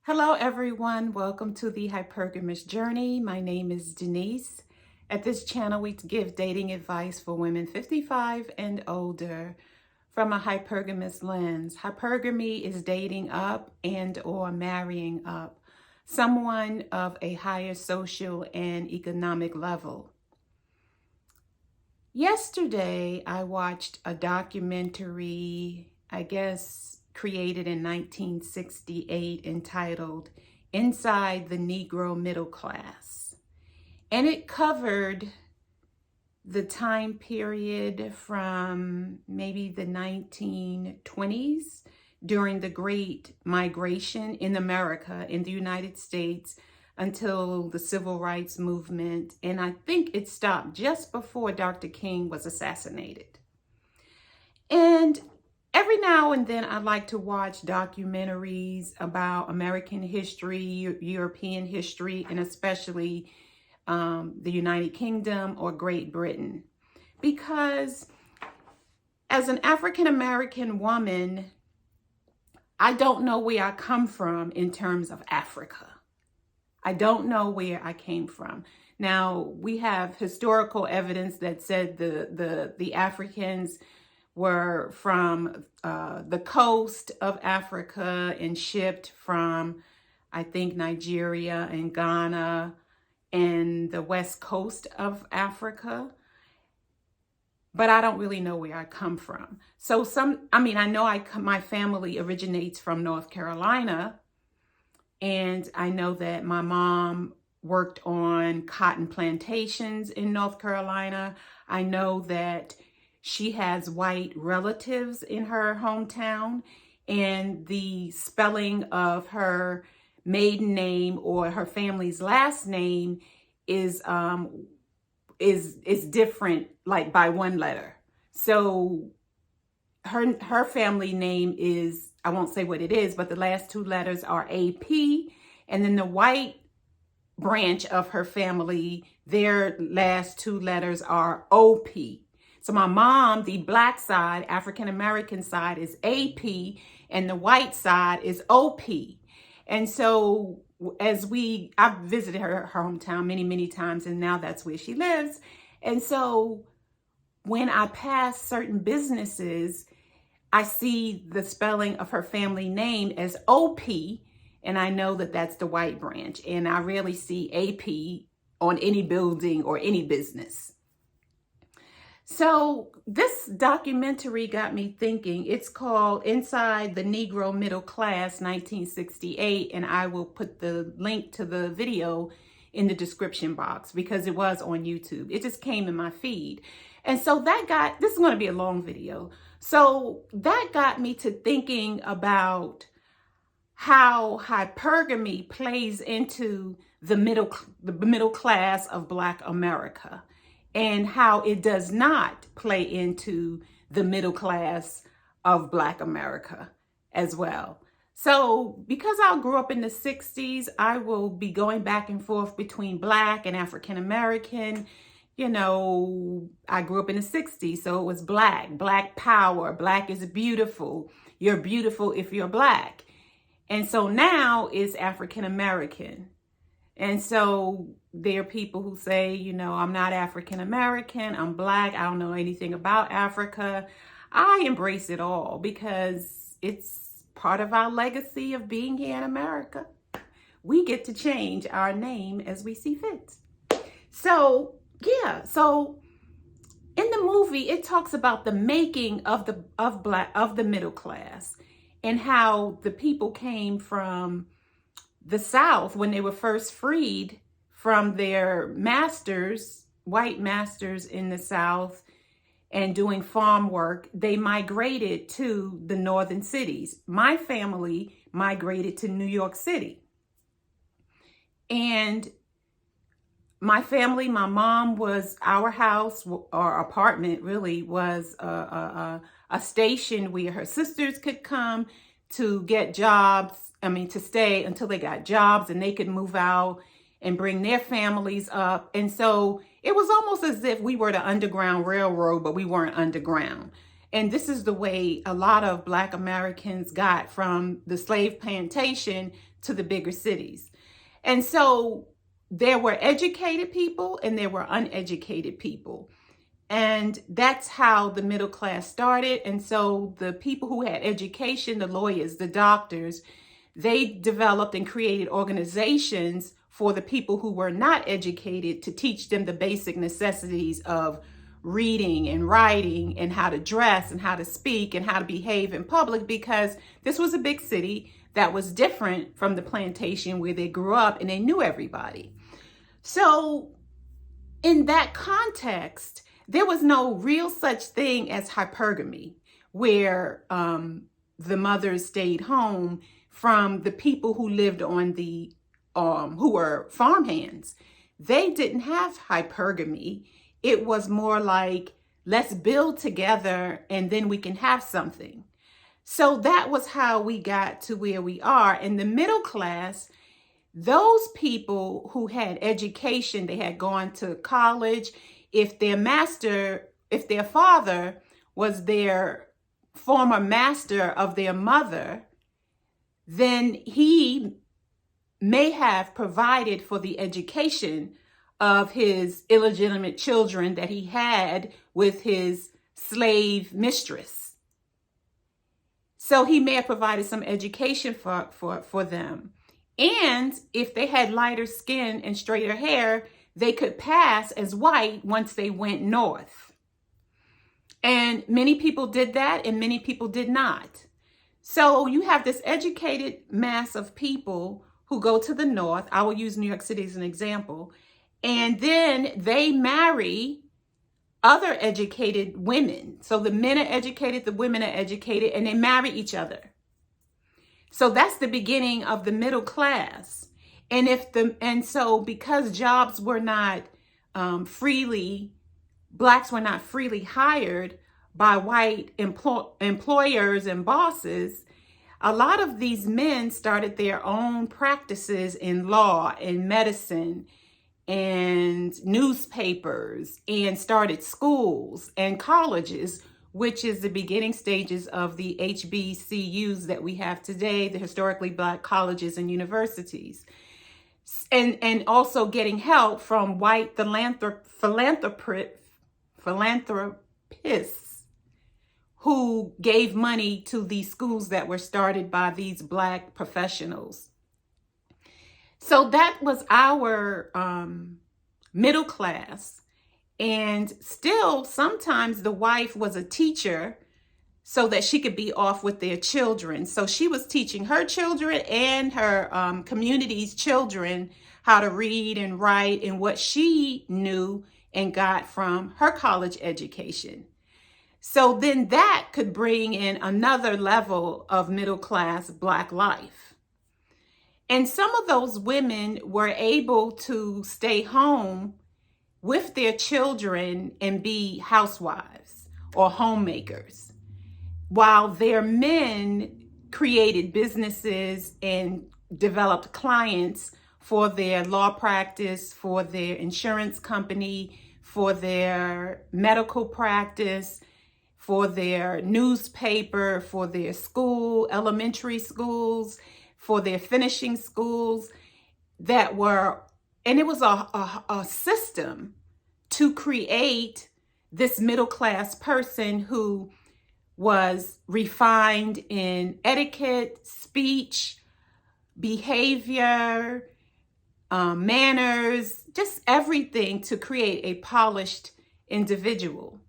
Hello, everyone. Welcome to the Hypergamous Journey. My name is Denise. At this channel, we give dating advice for women 55 and older from a hypergamous lens. Hypergamy is dating up and or marrying up someone of a higher social and economic level. Yesterday, I watched a documentary, created in 1968 entitled Inside the Negro Middle Class. And it covered the time period from maybe the 1920s during the Great Migration in America, in the United States, until the Civil Rights Movement. And I think it stopped just before Dr. King was assassinated. And every now and then, I like to watch documentaries about American history, European history, and especially the United Kingdom or Great Britain. Because as an African-American woman, I don't know where I come from in terms of Africa. I don't know where I came from. Now, we have historical evidence that said the Africans were from the coast of Africa and shipped from, I think, Nigeria and Ghana and the west coast of Africa. But I don't really know where I come from. So I know my family originates from North Carolina. And I know that my mom worked on cotton plantations in North Carolina. I know that she has white relatives in her hometown, and the spelling of her maiden name or her family's last name is different, like by one letter. So her family name is, I won't say what it is, but the last two letters are AP, and then the white branch of her family, their last two letters are OP. So my mom, the black side, African-American side, is AP, and the white side is OP. And so I've visited her hometown many, many times, and now that's where she lives. And so when I pass certain businesses, I see the spelling of her family name as OP, and I know that that's the white branch. And I rarely see AP on any building or any business. So this documentary got me thinking. It's called Inside the Negro Middle Class, 1968, and I will put the link to the video in the description box because it was on YouTube. It just came in my feed. And so this is going to be a long video. So that got me to thinking about how hypergamy plays into the middle class of Black America, and how it does not play into the middle class of Black America as well. So because I grew up in the 60s, I will be going back and forth between Black and African American. You know, I grew up in the 60s, so it was Black power, Black is beautiful. You're beautiful if you're Black. And so now it's African American. And so there are people who say, you know, I'm not African American, I'm Black, I don't know anything about Africa. I embrace it all because it's part of our legacy of being here in America. We get to change our name as we see fit. So in the movie, it talks about the making of the middle class, and how the people came from the South when they were first freed from their masters, white masters in the South, and doing farm work. They migrated to the northern cities. My family migrated to New York City. And my family, my mom our house or apartment really was a station where her sisters could come to get jobs. To stay until they got jobs and they could move out and bring their families up. And so it was almost as if we were the Underground Railroad, but we weren't underground. And this is the way a lot of Black Americans got from the slave plantation to the bigger cities. And so there were educated people and there were uneducated people. And that's how the middle class started. And so the people who had education, the lawyers, the doctors, they developed and created organizations for the people who were not educated to teach them the basic necessities of reading and writing and how to dress and how to speak and how to behave in public, because this was a big city that was different from the plantation where they grew up and they knew everybody. So in that context, there was no real such thing as hypergamy, where the mothers stayed home from the people who lived on the, who were farmhands. They didn't have hypergamy. It was more like, let's build together and then we can have something. So that was how we got to where we are. In the middle class, those people who had education, they had gone to college. If their father was their former master of their mother, then he may have provided for the education of his illegitimate children that he had with his slave mistress. So he may have provided some education for them. And if they had lighter skin and straighter hair, they could pass as white once they went north. And many people did that and many people did not. So you have this educated mass of people who go to the north. I will use New York City as an example. And then they marry other educated women. So the men are educated, the women are educated, and they marry each other. So that's the beginning of the middle class. And so because jobs were not blacks were not freely hired by white employers and bosses, a lot of these men started their own practices in law and medicine and newspapers and started schools and colleges, which is the beginning stages of the HBCUs that we have today, the historically black colleges and universities. And also getting help from white philanthropists who gave money to these schools that were started by these black professionals. So that was our middle class. And still, sometimes the wife was a teacher so that she could be off with their children. So she was teaching her children and her community's children how to read and write and what she knew and got from her college education. So then that could bring in another level of middle class black life. And some of those women were able to stay home with their children and be housewives or homemakers, while their men created businesses and developed clients for their law practice, for their insurance company, for their medical practice, for their newspaper, for their school, elementary schools, for their finishing schools and it was a system to create this middle class person who was refined in etiquette, speech, behavior, manners, just everything to create a polished individual.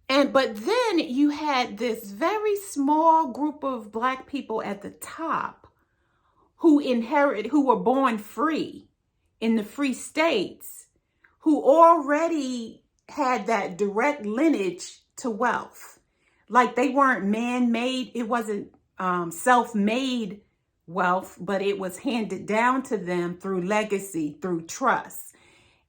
But then you had this very small group of black people at the top who were born free in the free states, who already had that direct lineage to wealth. Like they weren't man-made, it wasn't self-made wealth, but it was handed down to them through legacy, through trust.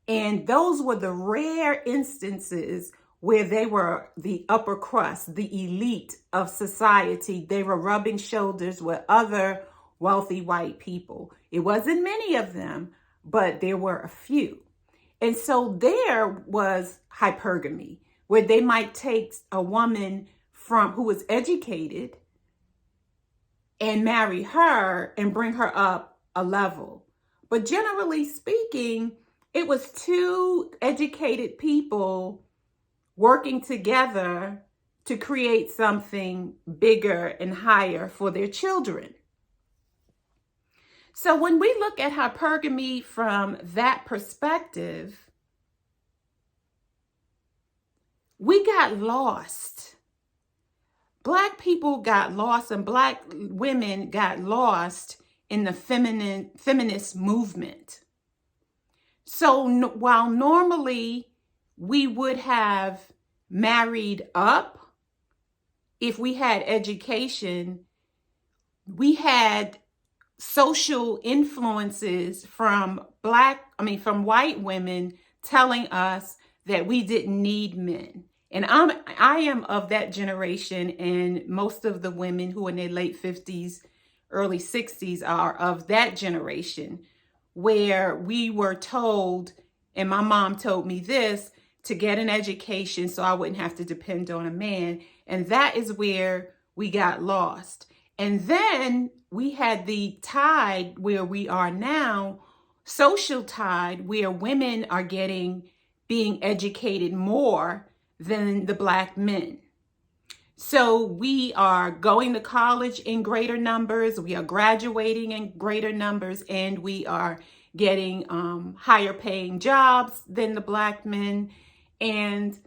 And those were the rare instances where they were the upper crust, the elite of society. They were rubbing shoulders with other wealthy white people. It wasn't many of them, but there were a few. And so there was hypergamy, where they might take a woman who was educated and marry her and bring her up a level. But generally speaking, it was two educated people working together to create something bigger and higher for their children. So when we look at hypergamy from that perspective, we got lost. Black people got lost, and Black women got lost in the feminist movement. So while normally we would have married up if we had education, we had social influences from white women telling us that we didn't need men. And I am of that generation, and most of the women who are in their late 50s, early 60s are of that generation, where we were told, and my mom told me this, to get an education so I wouldn't have to depend on a man. And that is where we got lost. And then we had the tide where we are now, social tide, where women are being educated more than the Black men. So we are going to college in greater numbers, we are graduating in greater numbers, and we are getting higher paying jobs than the Black men. And,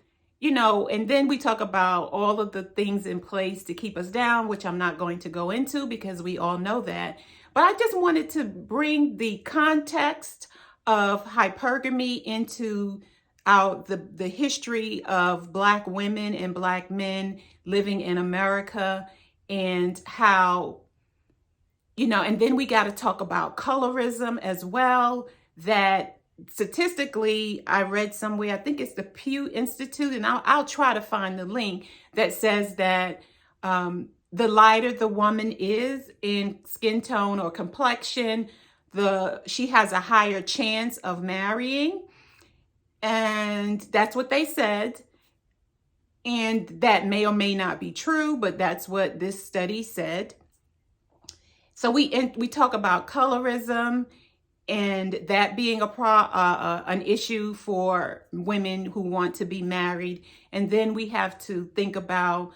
and then we talk about all of the things in place to keep us down, which I'm not going to go into because we all know that. But I just wanted to bring the context of hypergamy into the history of Black women and Black men living in America, and how, and then we got to talk about colorism as well, that statistically, I read somewhere, I think it's the Pew Institute, and I'll try to find the link, that says that the lighter the woman is in skin tone or complexion, she has a higher chance of marrying. And that's what they said. And that may or may not be true, but that's what this study said. So we talk about colorism, and that being an issue for women who want to be married. And then we have to think about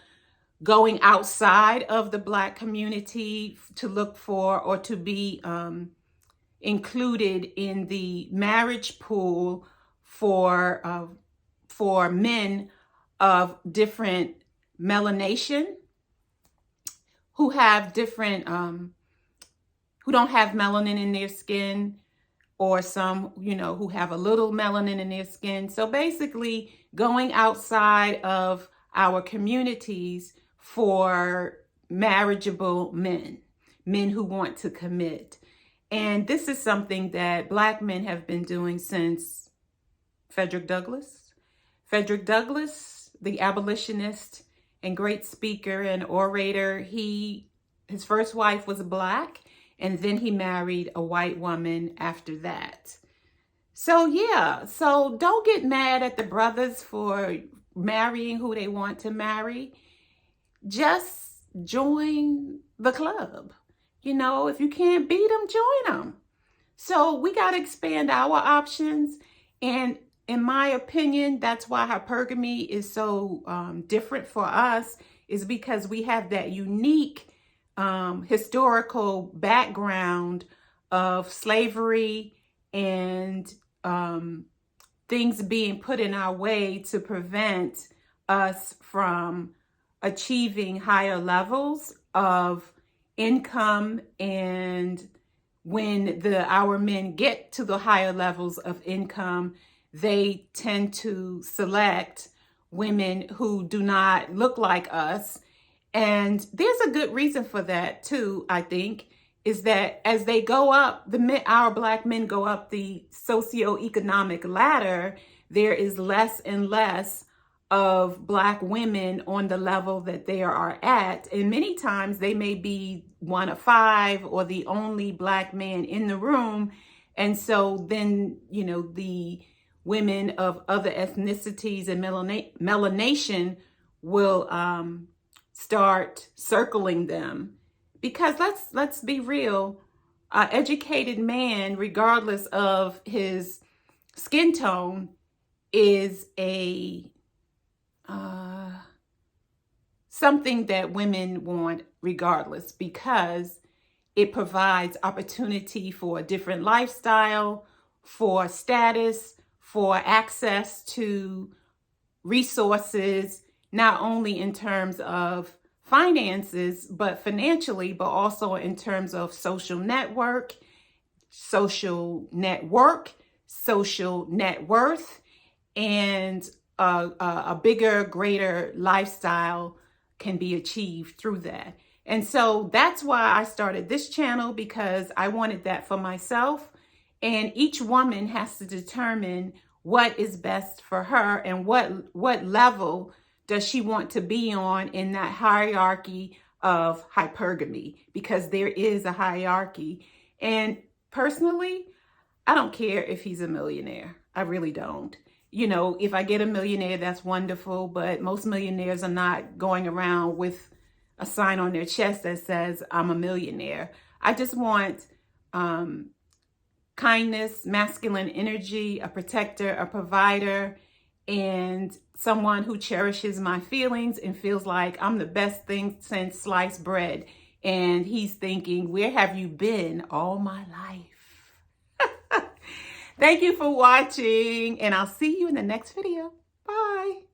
going outside of the Black community to look for, or to be included in the marriage pool for men of different melanation, who have different who don't have melanin in their skin, or some, who have a little melanin in their skin. So basically going outside of our communities for marriageable men who want to commit. And this is something that Black men have been doing since Frederick Douglass. Frederick Douglass, the abolitionist and great speaker and orator, his first wife was Black, and then he married a white woman after that. So yeah, so don't get mad at the brothers for marrying who they want to marry. Just join the club. If you can't beat them, join them. So we got to expand our options. And in my opinion, that's why hypergamy is so different for us, is because we have that unique historical background of slavery and things being put in our way to prevent us from achieving higher levels of income. And when our men get to the higher levels of income, they tend to select women who do not look like us. And there's a good reason for that too, I think, is that as they go up, our Black men go up the socioeconomic ladder, there is less and less of Black women on the level that they are at. And many times they may be one of five or the only Black man in the room. And so then, the women of other ethnicities and melanation will start circling them, Because let's be real, an educated man, regardless of his skin tone, is a something that women want regardless, because it provides opportunity for a different lifestyle, for status, for access to resources, not only in terms of finances, but financially, but also in terms of social network, social network, social net worth, and a bigger, greater lifestyle can be achieved through that. And so that's why I started this channel, because I wanted that for myself. And each woman has to determine what is best for her and what level does she want to be on in that hierarchy of hypergamy, because there is a hierarchy. And personally, I don't care if he's a millionaire. I really don't. You know, if I get a millionaire, that's wonderful, but most millionaires are not going around with a sign on their chest that says, I'm a millionaire. I just want kindness, masculine energy, a protector, a provider, and someone who cherishes my feelings and feels like I'm the best thing since sliced bread. And he's thinking, where have you been all my life? Thank you for watching, and I'll see you in the next video. Bye.